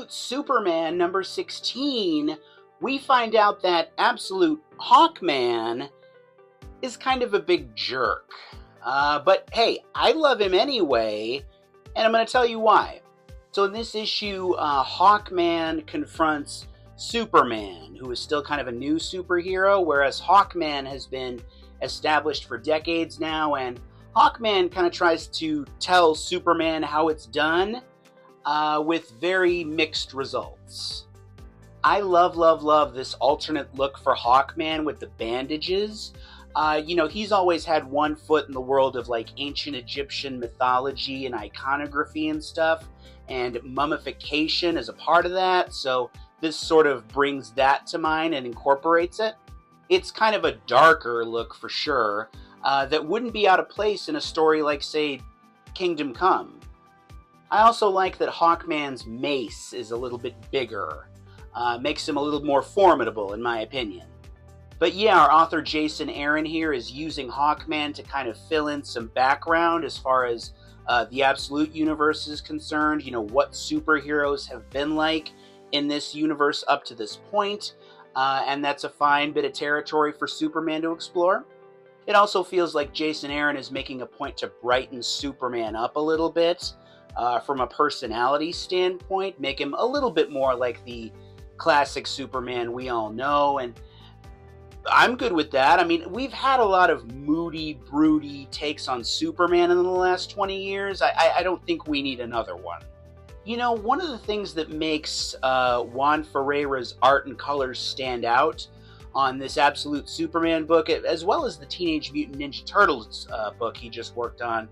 Absolute Superman number 16, we find out that Absolute Hawkman is kind of a big jerk. But hey, I love him anyway, and I'm going to tell you why. So in this issue, Hawkman confronts Superman, who is still kind of a new superhero, whereas Hawkman has been established for decades now, and Hawkman kind of tries to tell Superman how it's done, with very mixed results. I love this alternate look for Hawkman with the bandages. He's always had one foot in the world of like ancient Egyptian mythology and iconography and stuff, and mummification is a part of that, so this sort of brings that to mind and incorporates it. It's kind of a darker look for sure, that wouldn't be out of place in a story like, say, Kingdom Come. I also like that Hawkman's mace is a little bit bigger. Makes him a little more formidable, in my opinion. But yeah, our author Jason Aaron here is using Hawkman to kind of fill in some background as far as the Absolute Universe is concerned. What superheroes have been like in this universe up to this point. And that's a fine bit of territory for Superman to explore. It also feels like Jason Aaron is making a point to brighten Superman up a little bit. From a personality standpoint, make him a little bit more like the classic Superman we all know, and I'm good with that. I mean, we've had a lot of moody, broody takes on Superman in the last 20 years. I don't think we need another one. One of the things that makes Juan Ferreira's art and colors stand out on this Absolute Superman book, as well as the Teenage Mutant Ninja Turtles book he just worked on,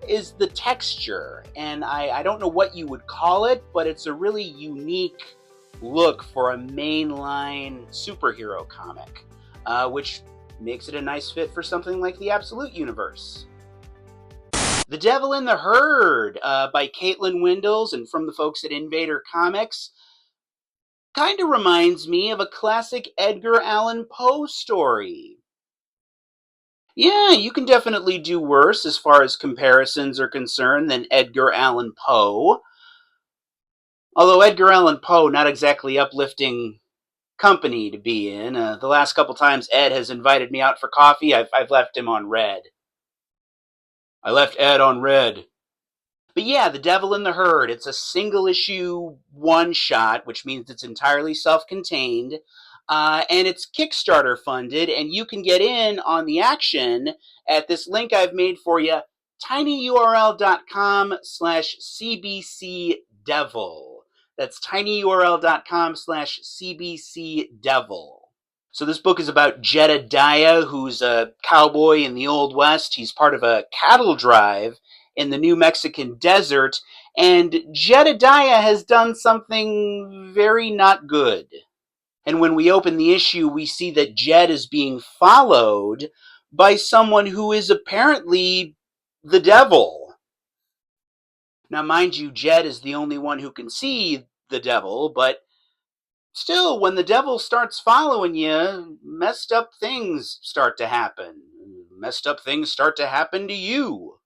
is the texture. And I don't know what you would call it, but it's a really unique look for a mainline superhero comic, which makes it a nice fit for something like the Absolute Universe. The Devil in the Herd by Caitlin Windels and from the folks at Invader Comics kind of reminds me of a classic Edgar Allan Poe story. Yeah, you can definitely do worse as far as comparisons are concerned than Edgar Allan Poe. Although Edgar Allan Poe, not exactly uplifting company to be in. The last couple times Ed has invited me out for coffee, I've left him on red. I left Ed on red. But yeah, The Devil in the Herd. It's a single issue one-shot, which means it's entirely self-contained. And it's Kickstarter funded, and you can get in on the action at this link I've made for you, tinyurl.com/cbcdevil. That's tinyurl.com/cbcdevil. So this book is about Jedediah, who's a cowboy in the Old West. He's part of a cattle drive in the New Mexican desert, and Jedediah has done something very not good. And when we open the issue, we see that Jed is being followed by someone who is apparently the devil. Now, mind you, Jed is the only one who can see the devil, but still, when the devil starts following you, messed up things start to happen. Messed up things start to happen to you.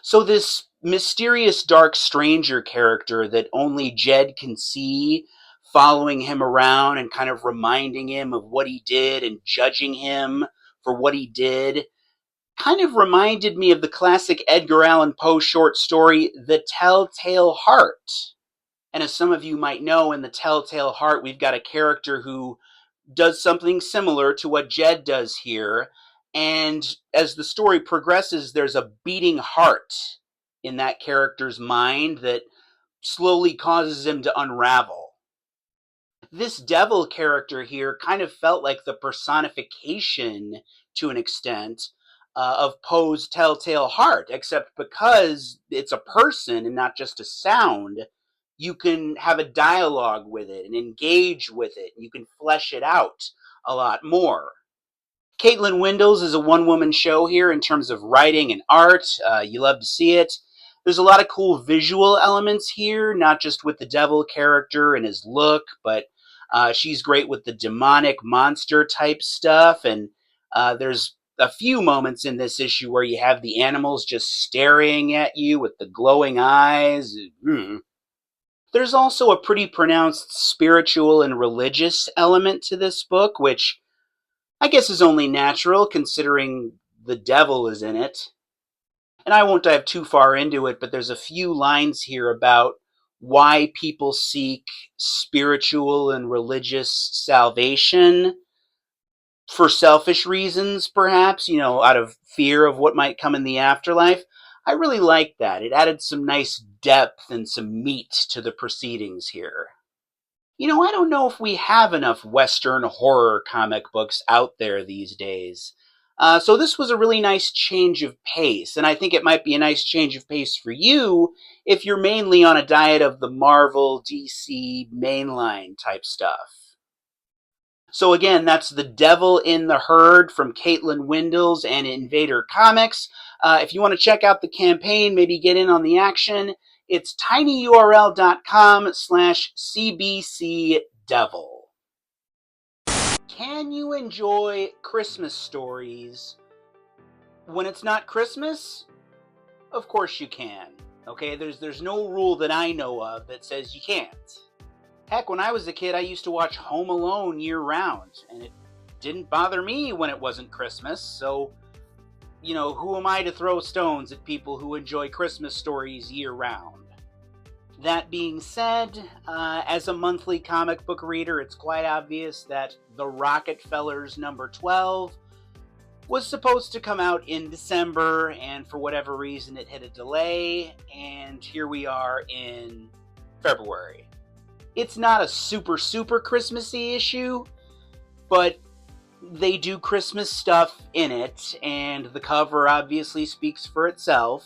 So this mysterious dark stranger character that only Jed can see, following him around and kind of reminding him of what he did and judging him for what he did, kind of reminded me of the classic Edgar Allan Poe short story, The Telltale Heart. And as some of you might know, in The Telltale Heart, we've got a character who does something similar to what Jed does here. And as the story progresses, there's a beating heart in that character's mind that slowly causes him to unravel. This devil character here kind of felt like the personification, to an extent, of Poe's Telltale Heart, except because it's a person and not just a sound, you can have a dialogue with it and engage with it. You can flesh it out a lot more. Caitlin Windels is a one-woman show here in terms of writing and art. You love to see it. There's a lot of cool visual elements here, not just with the devil character and his look, but she's great with the demonic monster type stuff. And there's a few moments in this issue where you have the animals just staring at you with the glowing eyes. There's also a pretty pronounced spiritual and religious element to this book, which I guess is only natural considering the devil is in it. And I won't dive too far into it, but there's a few lines here about why people seek spiritual and religious salvation for selfish reasons, perhaps, out of fear of what might come in the afterlife. I really liked that. It added some nice depth and some meat to the proceedings here. I don't know if we have enough Western horror comic books out there these days. So this was a really nice change of pace, and I think it might be a nice change of pace for you if you're mainly on a diet of the Marvel, DC, mainline type stuff. So again, that's The Devil in the Herd from Caitlin Windels and Invader Comics. If you want to check out the campaign, maybe get in on the action, it's tinyurl.com/cbcdevil. Can you enjoy Christmas stories when it's not Christmas? Of course you can. Okay, there's no rule that I know of that says you can't. Heck, when I was a kid, I used to watch Home Alone year-round, and it didn't bother me when it wasn't Christmas, so, who am I to throw stones at people who enjoy Christmas stories year-round? That being said, as a monthly comic book reader, it's quite obvious that The Rocketfellers number 12 was supposed to come out in December, and for whatever reason it hit a delay, and here we are in February. It's not a super Christmassy issue, but they do Christmas stuff in it, and the cover obviously speaks for itself.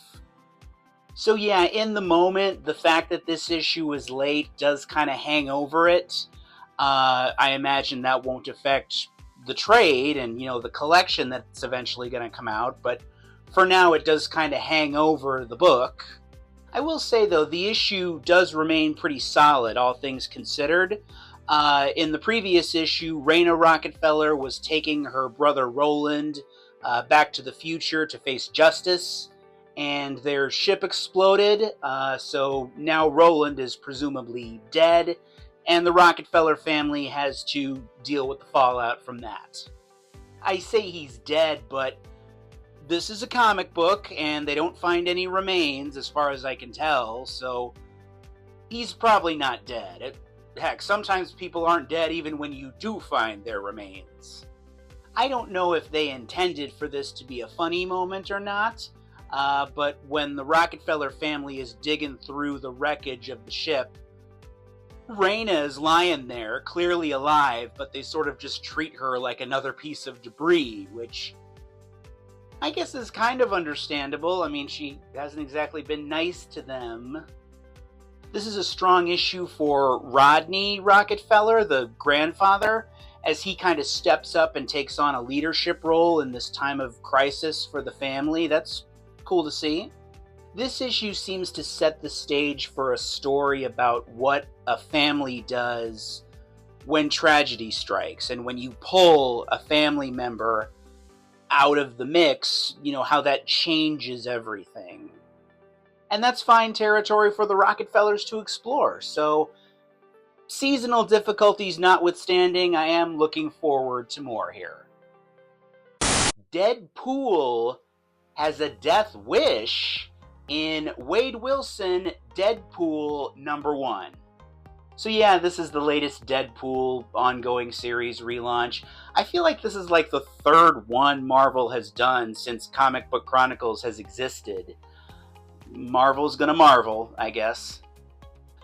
So yeah, in the moment, the fact that this issue was late does kind of hang over it. I imagine that won't affect the trade and, the collection that's eventually going to come out, but for now it does kind of hang over the book. I will say, though, the issue does remain pretty solid, all things considered. In the previous issue, Raina Rockefeller was taking her brother Roland back to the future to face justice, and their ship exploded, so now Roland is presumably dead, and the Rockefeller family has to deal with the fallout from that. I say he's dead, but this is a comic book, and they don't find any remains, as far as I can tell, so he's probably not dead. Heck, sometimes people aren't dead even when you do find their remains. I don't know if they intended for this to be a funny moment or not, but when the Rockefeller family is digging through the wreckage of the ship, Raina is lying there, clearly alive, but they sort of just treat her like another piece of debris, which I guess is kind of understandable. I mean, she hasn't exactly been nice to them. This is a strong issue for Rodney Rockefeller, the grandfather, as he kind of steps up and takes on a leadership role in this time of crisis for the family. That's cool to see. This issue seems to set the stage for a story about what a family does when tragedy strikes, and when you pull a family member out of the mix, how that changes everything. And that's fine territory for the Rocketfellers to explore, so seasonal difficulties notwithstanding, I am looking forward to more here. Deadpool has a death wish in Wade Wilson, Deadpool number 1. So yeah, this is the latest Deadpool ongoing series relaunch. I feel like this is like the third one Marvel has done since Comic Book Chronicles has existed. Marvel's gonna Marvel, I guess.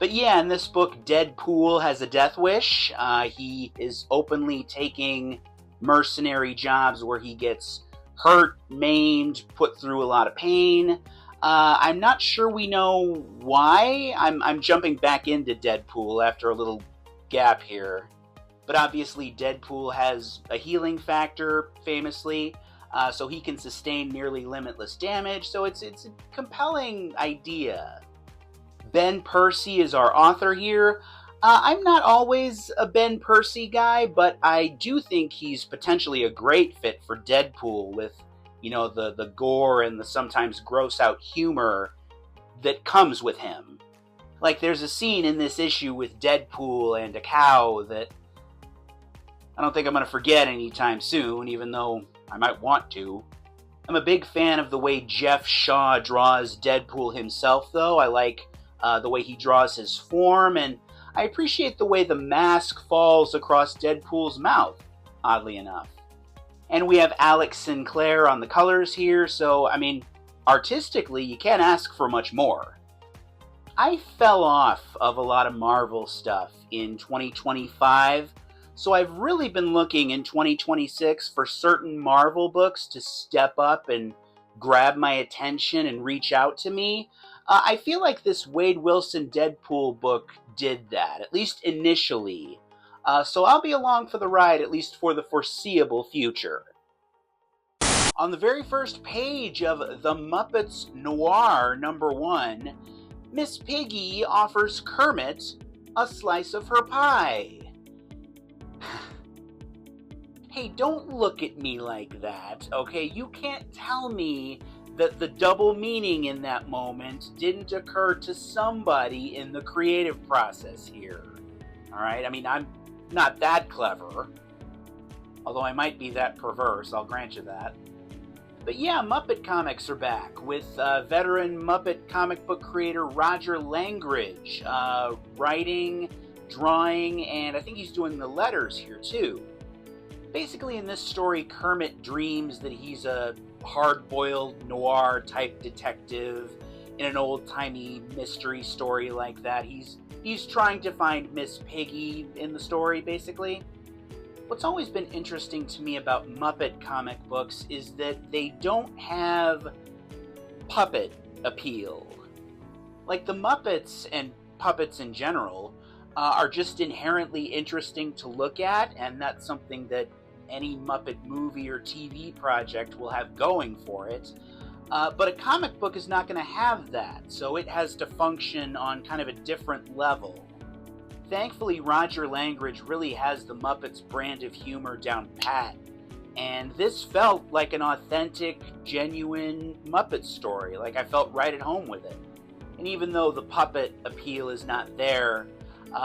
But yeah, in this book, Deadpool has a death wish. He is openly taking mercenary jobs where he gets hurt, maimed, put through a lot of pain. I'm not sure we know why. I'm jumping back into Deadpool after a little gap here. But obviously Deadpool has a healing factor, famously, so he can sustain nearly limitless damage, so it's a compelling idea. Ben Percy is our author here. I'm not always a Ben Percy guy, but I do think he's potentially a great fit for Deadpool with, the gore and the sometimes gross out humor that comes with him. Like, there's a scene in this issue with Deadpool and a cow that I don't think I'm going to forget anytime soon, even though I might want to. I'm a big fan of the way Jeff Shaw draws Deadpool himself, though. I like the way he draws his form, and I appreciate the way the mask falls across Deadpool's mouth, oddly enough. And we have Alex Sinclair on the colors here, so, I mean, artistically, you can't ask for much more. I fell off of a lot of Marvel stuff in 2025, so I've really been looking in 2026 for certain Marvel books to step up and grab my attention and reach out to me. I feel like this Wade Wilson Deadpool book did that, at least initially. So I'll be along for the ride, at least for the foreseeable future. On the very first page of The Muppets Noir #1, Miss Piggy offers Kermit a slice of her pie. Hey, don't look at me like that, okay? You can't tell me that the double meaning in that moment didn't occur to somebody in the creative process here. Alright? I mean, I'm not that clever. Although I might be that perverse, I'll grant you that. But yeah, Muppet comics are back with veteran Muppet comic book creator Roger Langridge writing, drawing, and I think he's doing the letters here too. Basically, in this story, Kermit dreams that he's a hard-boiled noir-type detective in an old-timey mystery story like that. He's trying to find Miss Piggy in the story, basically. What's always been interesting to me about Muppet comic books is that they don't have puppet appeal. Like, the Muppets and puppets in general are just inherently interesting to look at, and that's something that any Muppet movie or TV project will have going for it. But a comic book is not going to have that, so it has to function on kind of a different level. Thankfully, Roger Langridge really has the Muppets brand of humor down pat, and this felt like an authentic, genuine Muppet story. Like, I felt right at home with it. And even though the puppet appeal is not there,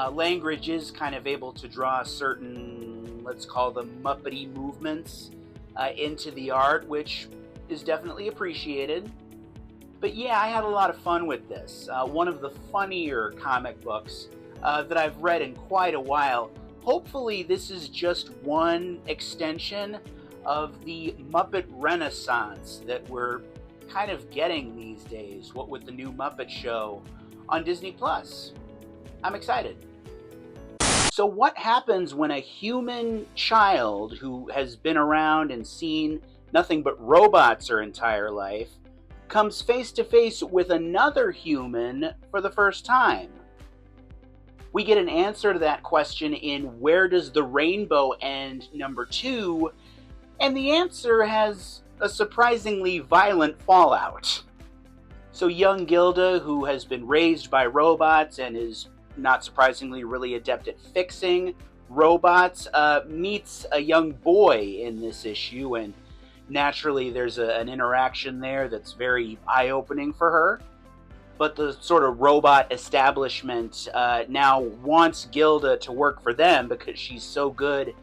Langridge is kind of able to draw certain, let's call them Muppety movements into the art, which is definitely appreciated. But yeah, I had a lot of fun with this. One of the funnier comic books that I've read in quite a while. Hopefully this is just one extension of the Muppet Renaissance that we're kind of getting these days, what with the new Muppet show on Disney+. I'm excited. So what happens when a human child who has been around and seen nothing but robots her entire life comes face to face with another human for the first time? We get an answer to that question in Where Does the Rainbow End #2, and the answer has a surprisingly violent fallout. So young Gilda, who has been raised by robots and is, not surprisingly, really adept at fixing robots, meets a young boy in this issue, and naturally there's an interaction there that's very eye-opening for her. But the sort of robot establishment now wants Gilda to work for them because she's so good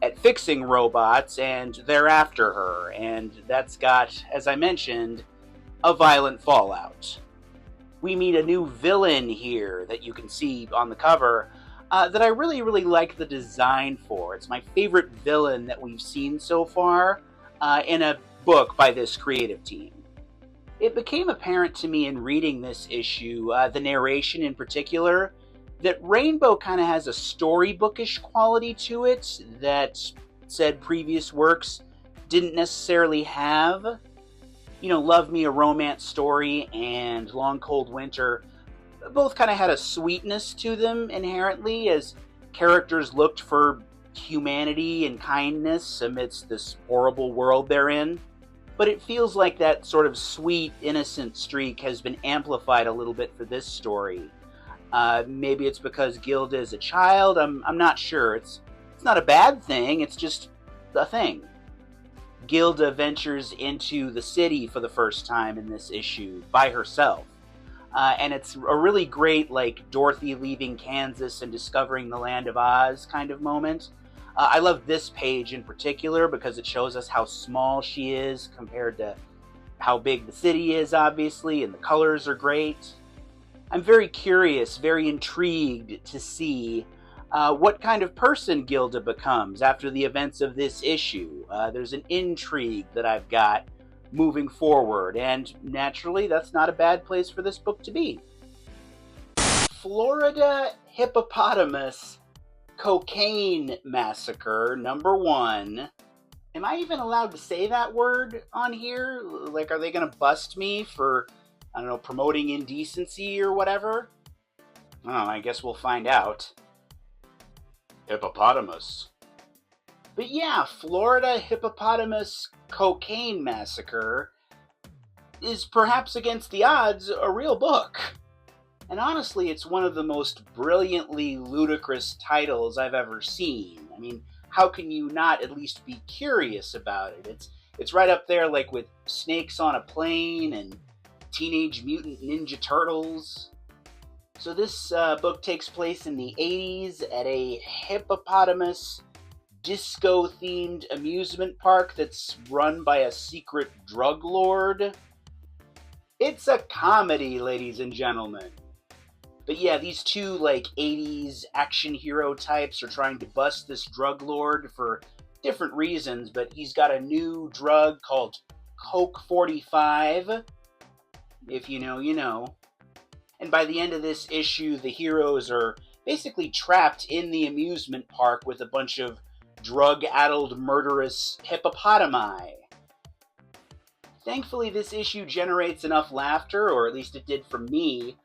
at fixing robots, and they're after her. And that's got, as I mentioned, a violent fallout. We meet a new villain here that you can see on the cover that I really, really like the design for. It's my favorite villain that we've seen so far in a book by this creative team. It became apparent to me in reading this issue, the narration in particular, that Rainbow kind of has a storybookish quality to it that said previous works didn't necessarily have. You know, Love Me, a Romance Story, and Long Cold Winter both kind of had a sweetness to them inherently as characters looked for humanity and kindness amidst this horrible world they're in. But it feels like that sort of sweet, innocent streak has been amplified a little bit for this story. Maybe it's because Gilda is a child. I'm not sure. It's not a bad thing. It's just a thing. Gilda ventures into the city for the first time in this issue by herself. And it's a really great, like, Dorothy leaving Kansas and discovering the land of Oz kind of moment. I love this page in particular because it shows us how small she is compared to how big the city is, obviously, and the colors are great. I'm very curious, very intrigued to see what kind of person Gilda becomes after the events of this issue. There's an intrigue that I've got moving forward, and naturally, that's not a bad place for this book to be. Florida Hippopotamus Cocaine Massacre, #1. Am I even allowed to say that word on here? Like, are they going to bust me for, I don't know, promoting indecency or whatever? Oh, I guess we'll find out. Hippopotamus. But yeah, Florida Hippopotamus Cocaine Massacre is perhaps against the odds a real book. And honestly, it's one of the most brilliantly ludicrous titles I've ever seen. I mean, how can you not at least be curious about it? It's right up there, like, with Snakes on a Plane and Teenage Mutant Ninja Turtles. So this book takes place in the 80s at a hippopotamus disco-themed amusement park that's run by a secret drug lord. It's a comedy, ladies and gentlemen. But yeah, these two, like, 80s action hero types are trying to bust this drug lord for different reasons, but he's got a new drug called Coke 45. If you know, you know. And by the end of this issue, the heroes are basically trapped in the amusement park with a bunch of drug-addled, murderous hippopotami. Thankfully, this issue generates enough laughter, or at least it did for me,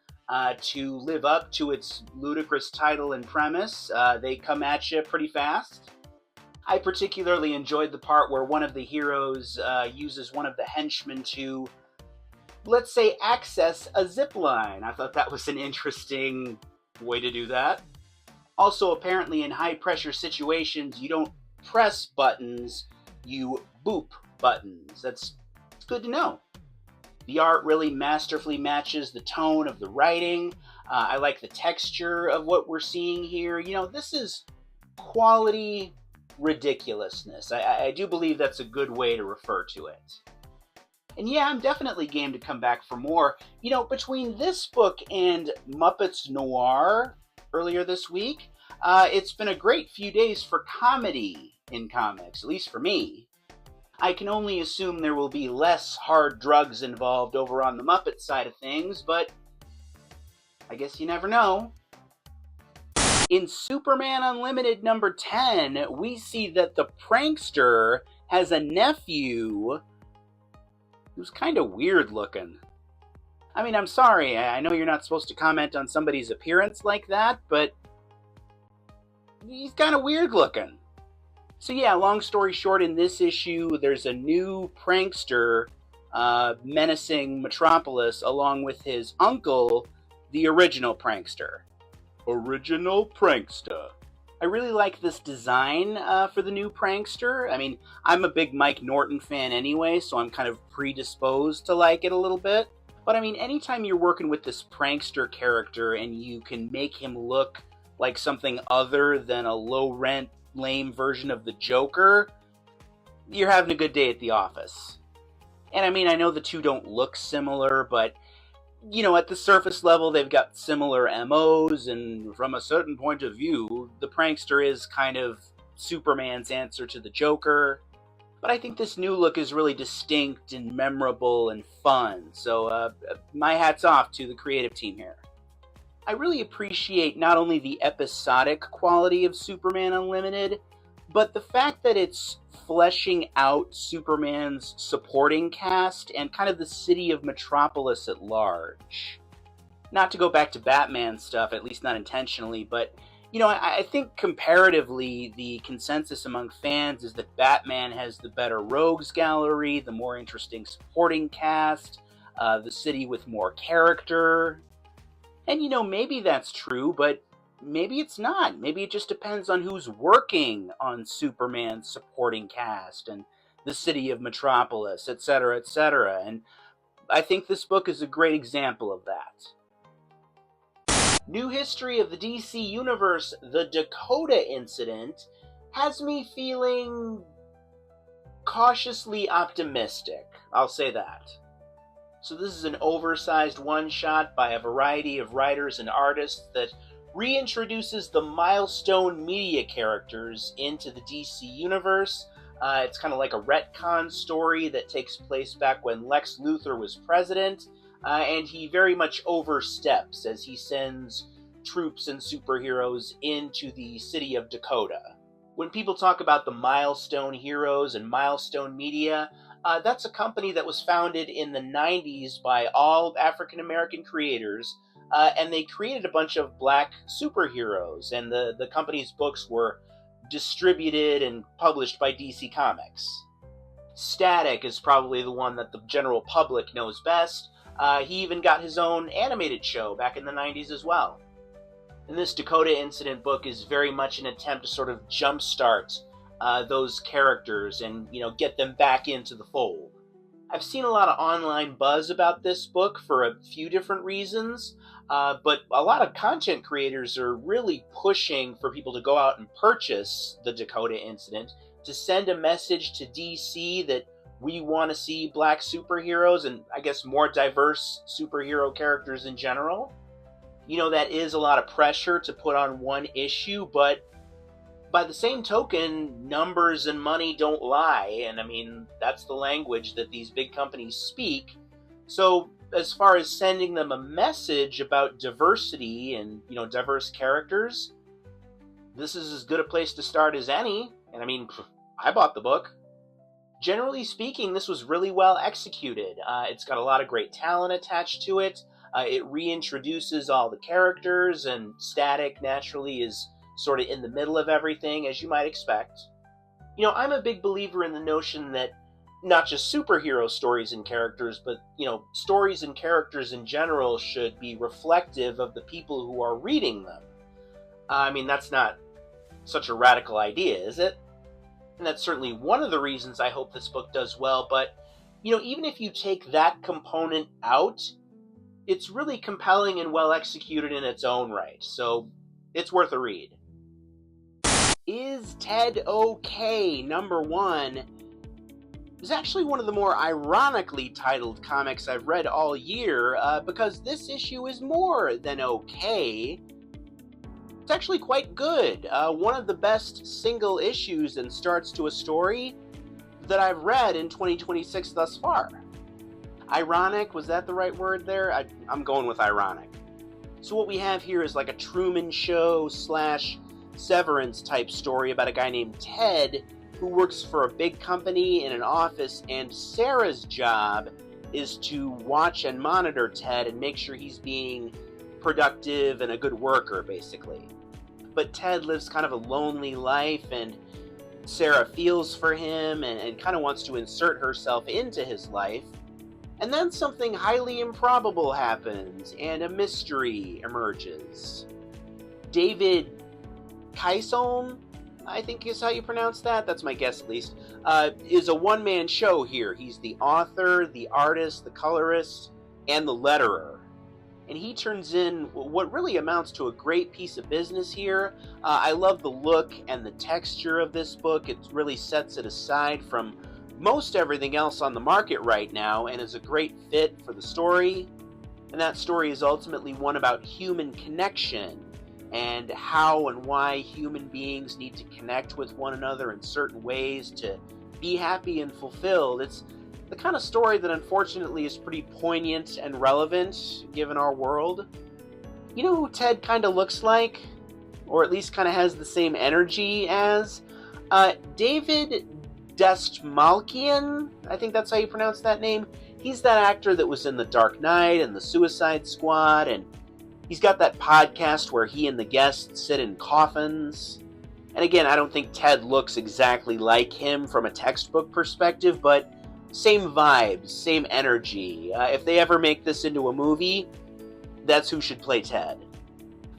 to live up to its ludicrous title and premise. They come at you pretty fast. I particularly enjoyed the part where one of the heroes uses one of the henchmen to, let's say, access a zip line. I thought that was an interesting way to do that. Also, apparently in high-pressure situations, you don't press buttons, you boop buttons. That's good to know. The art really masterfully matches the tone of the writing. I like the texture of what we're seeing here. You know, this is quality ridiculousness. I do believe that's a good way to refer to it. And yeah, I'm definitely game to come back for more. You know, between this book and Muppets Noir earlier this week, it's been a great few days for comedy in comics, at least for me. I can only assume there will be less hard drugs involved over on the Muppet side of things, but I guess you never know. In Superman Unlimited #10, we see that the prankster has a nephew who's kind of weird looking. I mean, I'm sorry, I know you're not supposed to comment on somebody's appearance like that, but he's kind of weird looking. So yeah, long story short, in this issue, there's a new prankster menacing Metropolis along with his uncle, the original prankster. Original prankster. I really like this design for the new prankster. I mean, I'm a big Mike Norton fan anyway, so I'm kind of predisposed to like it a little bit. But I mean, anytime you're working with this prankster character and you can make him look like something other than a low-rent, lame version of the Joker, you're having a good day at the office. And I mean, I know the two don't look similar, but, you know, at the surface level, they've got similar MOs, and from a certain point of view, the prankster is kind of Superman's answer to the Joker. But I think this new look is really distinct and memorable and fun, so my hat's off to the creative team here. I really appreciate not only the episodic quality of Superman Unlimited, but the fact that it's fleshing out Superman's supporting cast and kind of the city of Metropolis at large. Not to go back to Batman stuff, at least not intentionally, but, you know, I think comparatively the consensus among fans is that Batman has the better rogues gallery, the more interesting supporting cast, the city with more character. And, you know, maybe that's true, but maybe it's not. Maybe it just depends on who's working on Superman's supporting cast and the city of Metropolis, etc., etc. And I think this book is a great example of that. New history of the DC Universe, the Dakota incident, has me feeling cautiously optimistic. I'll say that. So this is an oversized one-shot by a variety of writers and artists that reintroduces the Milestone media characters into the DC Universe. It's kind of like a retcon story that takes place back when Lex Luthor was president, and he very much oversteps as he sends troops and superheroes into the city of Dakota. When people talk about the Milestone Heroes and Milestone Media, that's a company that was founded in the 90s by all African-American creators, and they created a bunch of black superheroes, and the company's books were distributed and published by DC Comics. Static is probably the one that the general public knows best. He even got his own animated show back in the 90s as well. And this Dakota Incident book is very much an attempt to sort of jumpstart those characters and, get them back into the fold. I've seen a lot of online buzz about this book for a few different reasons, but a lot of content creators are really pushing for people to go out and purchase the Dakota Incident to send a message to DC that we want to see black superheroes and, I guess, more diverse superhero characters in general. That is a lot of pressure to put on one issue, but by the same token, numbers and money don't lie, and that's the language that these big companies speak. So as far as sending them a message about diversity and, diverse characters, this is as good a place to start as any. And I bought the book. Generally speaking, this was really well executed. It's got a lot of great talent attached to it. It reintroduces all the characters, and Static naturally is sort of in the middle of everything, as you might expect. I'm a big believer in the notion that not just superhero stories and characters, but, stories and characters in general should be reflective of the people who are reading them. That's not such a radical idea, is it? And that's certainly one of the reasons I hope this book does well, but, even if you take that component out, it's really compelling and well executed in its own right, so it's worth a read. Is Ted Okay? #1 is actually one of the more ironically titled comics I've read all year, because this issue is more than okay. It's actually quite good. One of the best single issues and starts to a story that I've read in 2026 thus far. Ironic, was that the right word there? I'm going with ironic. So what we have here is like a Truman Show / Severance type story about a guy named Ted who works for a big company in an office, and Sarah's job is to watch and monitor Ted and make sure he's being productive and a good worker, basically. But Ted lives kind of a lonely life, and Sarah feels for him and kind of wants to insert herself into his life. And then something highly improbable happens, and a mystery emerges. David Kaisolm, I think is how you pronounce that, that's my guess at least, is a one-man show here. He's the author, the artist, the colorist, and the letterer. And he turns in what really amounts to a great piece of business here. I love the look and the texture of this book. It really sets it aside from most everything else on the market right now and is a great fit for the story. And that story is ultimately one about human connection and how and why human beings need to connect with one another in certain ways to be happy and fulfilled. It's the kind of story that unfortunately is pretty poignant and relevant given our world. You know who Ted kind of looks like? Or at least kind of has the same energy as? David Dastmalchian, I think that's how you pronounce that name. He's that actor that was in The Dark Knight and The Suicide Squad, and he's got that podcast where he and the guests sit in coffins. And again, I don't think Ted looks exactly like him from a textbook perspective, but same vibes, same energy. If they ever make this into a movie, that's who should play Ted.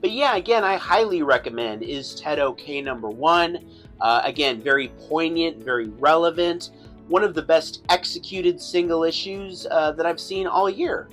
But yeah, again, I highly recommend Is Ted Okay #1. Again, very poignant, very relevant. One of the best executed single issues that I've seen all year.